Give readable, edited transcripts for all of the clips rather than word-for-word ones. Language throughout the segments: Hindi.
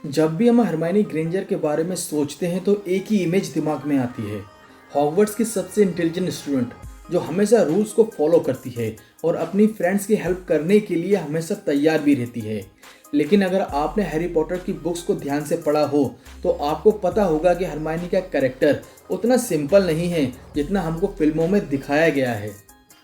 जब भी हम हरमाइनी ग्रेंजर के बारे में सोचते हैं तो एक ही इमेज दिमाग में आती है। हॉगवर्ट्स की सबसे इंटेलिजेंट स्टूडेंट जो हमेशा रूल्स को फॉलो करती है और अपनी फ्रेंड्स की हेल्प करने के लिए हमेशा तैयार भी रहती है। लेकिन अगर आपने हैरी पॉटर की बुक्स को ध्यान से पढ़ा हो तो आपको पता होगा कि हरमाइनी का कैरेक्टर उतना सिंपल नहीं है जितना हमको फिल्मों में दिखाया गया है।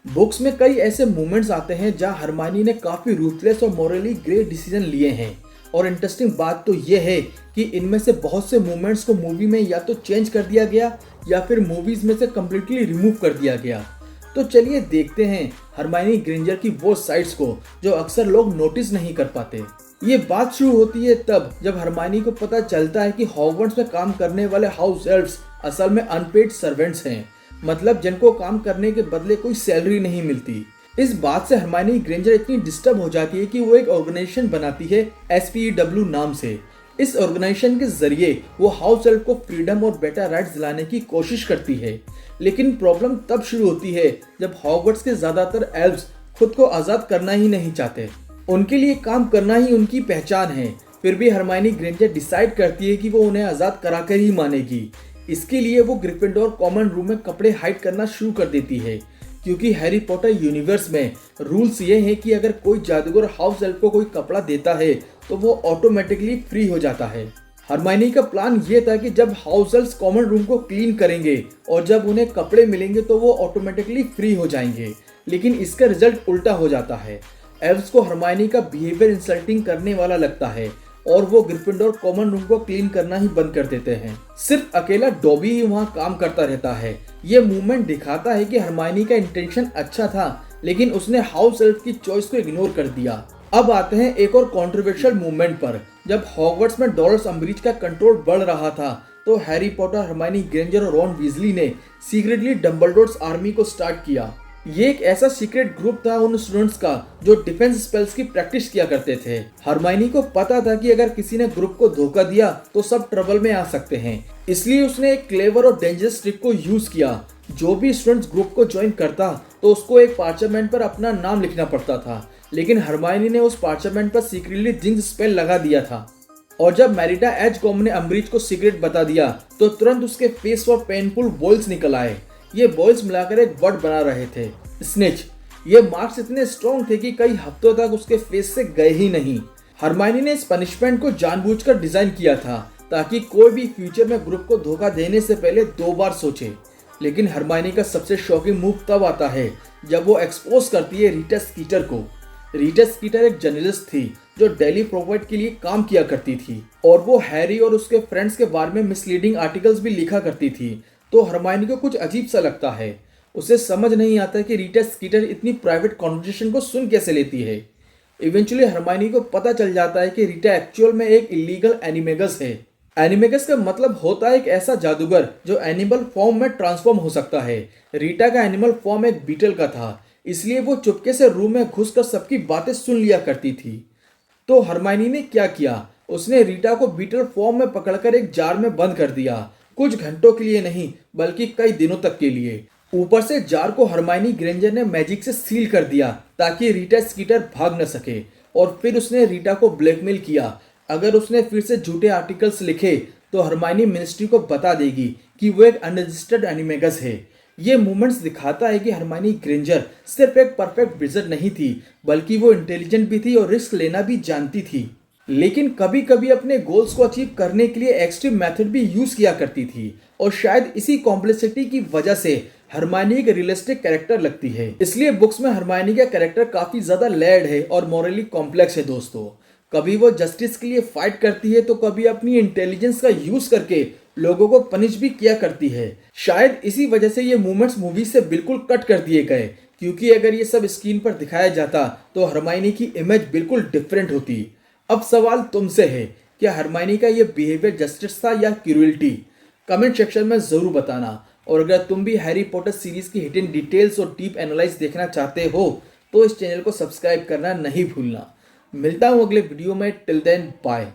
बुक्स में कई ऐसे मोमेंट्स आते हैं जहां हरमाइनी ने काफ़ी रूथलेस और मॉरली ग्रे डिसीजन लिए हैं। और इंटरेस्टिंग बात तो ये है कि इनमें से बहुत से मोमेंट्स को मूवी में या तो चेंज कर दिया गया या फिर मूवीज में से कम्प्लीटली रिमूव कर दिया गया। तो चलिए देखते हैं हरमाइनी ग्रेंजर की वो साइड्स को जो अक्सर लोग नोटिस नहीं कर पाते। ये बात शुरू होती है तब जब हरमाइनी को पता चलता है कि हॉगवर्ट्स में काम करने वाले हाउस एल्व्स असल में अनपेड सर्वेंट्स हैं, मतलब जिनको काम करने के बदले कोई सैलरी नहीं मिलती। इस बात से हरमाइनी ग्रेंजर इतनी डिस्टर्ब हो जाती है कि वो एक ऑर्गेनाइजेशन बनाती है SPEW नाम से। इस ऑर्गेनाइजेशन के जरिए वो हाउस एल्फ को फ्रीडम और बेटर राइट्स दिलाने की कोशिश करती है। लेकिन प्रॉब्लम तब शुरू होती है जब हॉगवर्ट्स के ज्यादातर एल्व्स खुद को आज़ाद करना ही नहीं चाहते। उनके लिए काम करना ही उनकी पहचान है। फिर भी हरमाइनी ग्रेंजर डिसाइड करती है कि वो उन्हें आज़ाद कराकर ही मानेगी। इसके लिए वो ग्रिफिंडोर कॉमन रूम में कपड़े हाइड करना शुरू कर देती है, क्योंकि हैरी पॉटर यूनिवर्स में रूल्स ये हैं कि अगर कोई जादूगर हाउस एल्फ को कोई कपड़ा देता है तो वो ऑटोमेटिकली फ्री हो जाता है। हरमाइनी का प्लान ये था कि जब हाउस एल्फ्स कॉमन रूम को क्लीन करेंगे और जब उन्हें कपड़े मिलेंगे तो वो ऑटोमेटिकली फ्री हो जाएंगे। लेकिन इसका रिजल्ट उल्टा हो जाता है। एल्फ्स को हरमाइनी का बिहेवियर इंसल्टिंग करने वाला लगता है और वो ग्रिफिंडोर कॉमन रूम को क्लीन करना ही बंद कर देते हैं। सिर्फ अकेला डॉबी ही वहाँ काम करता रहता है। ये मूवमेंट दिखाता है कि हरमाइनी का इंटेंशन अच्छा था, लेकिन उसने हाउस एल्फ की चॉइस को इग्नोर कर दिया। अब आते हैं एक और कंट्रोवर्शियल मूवमेंट पर। जब हॉगवर्ट्स में डॉलर्स अम्ब्रिज का कंट्रोल बढ़ रहा था तो हैरी पॉटर, हरमाइनी ग्रेंजर और रॉन वीजली ने सीक्रेटली डम्बलडोर्स आर्मी को स्टार्ट किया। ये एक ऐसा सीक्रेट ग्रुप था उन स्टूडेंट्स का जो डिफेंस स्पेल्स की प्रैक्टिस किया करते थे। हरमाइनी को पता था कि अगर किसी ने ग्रुप को धोखा दिया तो सब ट्रबल में आ सकते हैं, इसलिए उसने एक क्लेवर और डेंजरस ट्रिक को यूज किया। जो भी स्टूडेंट्स ग्रुप को ज्वाइन करता तो उसको एक पार्चमेंट पर अपना नाम लिखना पड़ता था, लेकिन हरमाइनी ने उस पार्चमेंट पर सीक्रेटली जिंक्स स्पेल लगा दिया था। और जब मैरिटा एजकॉम ने अम्ब्रिज को सीक्रेट बता दिया तो तुरंत उसके फेस पर पेनफुल बॉल्स निकल आए। ये बॉल्स मिलाकर एक वर्ड बना रहे थे, स्निच। ये मार्क्स इतने स्ट्रॉन्ग थे कि कई हफ्तों तक उसके फेस से गए ही नहीं। हरमाइनी ने इस पनिशमेंट को जानबूझकर डिजाइन किया था ताकि कोई भी फ्यूचर में ग्रुप को धोखा देने से पहले 2 बार सोचे। लेकिन हरमाइनी का सबसे शॉकिंग मूव तब आता है जब वो एक्सपोज करती है रीटा स्कीटर को। रीटा स्कीटर एक जर्नलिस्ट थी जो डेली प्रोवाइड के लिए काम किया करती थी और वो हैरी और उसके फ्रेंड्स के बारे में मिसलीडिंग आर्टिकल्स भी लिखा करती थी। तो हरमाइनी को कुछ अजीब सा लगता है। उसे समझ नहीं आता कि रीटा स्कीटर इतनी प्राइवेट कॉन्वर्सेशन को सुन कैसे लेती है। इवेंचुअली हरमाइनी को पता चल जाता है कि रीटा एक्चुअल में एक इलीगल एनिमेगस है। एनिमेगस का मतलब होता है एक ऐसा जादूगर जो एनिमल फॉर्म में ट्रांसफॉर्म हो सकता है। रीटा का एनिमल फॉर्म एक बीटल का था, इसलिए वो चुपके से रूम में घुसकर सबकी बातें सुन लिया करती थी। तो हरमाइनी ने क्या किया, उसने रीटा को बीटल फॉर्म में पकड़कर एक जार में बंद कर दिया। कुछ घंटों के लिए नहीं बल्कि कई दिनों तक के लिए। ऊपर से जार को हरमाइनी ग्रेंजर ने मैजिक से सील कर दिया ताकि रीटा स्कीटर भाग न सके। और फिर उसने रीटा को ब्लैकमेल किया, अगर उसने फिर से झूठे आर्टिकल्स लिखे तो हरमाइनी मिनिस्ट्री को बता देगी कि वो एक अनरजिस्टर्ड एनिमेगस है। ये मूवमेंट्स दिखाता है कि हरमाइनी ग्रेंजर सिर्फ एक परफेक्ट विज़र्ड नहीं थी, बल्कि वो इंटेलिजेंट भी थी और रिस्क लेना भी जानती थी। लेकिन कभी कभी अपने गोल्स को अचीव करने के लिए एक्सट्रीम मेथड भी यूज किया करती थी। और शायद इसी कॉम्प्लेक्सिटी की वजह से हरमाइनी एक रियलिस्टिक कैरेक्टर लगती है। इसलिए बुक्स में हरमाइनी का कैरेक्टर काफी ज्यादा लेयर्ड है और मॉरली कॉम्प्लेक्स है दोस्तों। कभी वो जस्टिस के लिए फाइट करती है तो कभी अपनी इंटेलिजेंस का यूज करके लोगों को पनिश भी किया करती है। शायद इसी वजह से ये मूवमेंट्स मूवी से बिल्कुल कट कर दिए गए, क्योंकि अगर ये सब स्क्रीन पर दिखाया जाता तो हरमाइनी की इमेज बिल्कुल डिफरेंट होती। अब सवाल तुमसे है, क्या हरमाइनी का ये बिहेवियर जस्टिस था या क्रूरल्टी? कमेंट सेक्शन में जरूर बताना। और अगर तुम भी हैरी पॉटर सीरीज की हिडन डिटेल्स और डीप एनालाइज देखना चाहते हो तो इस चैनल को सब्सक्राइब करना नहीं भूलना। मिलता हूँ अगले वीडियो में। Till then bye.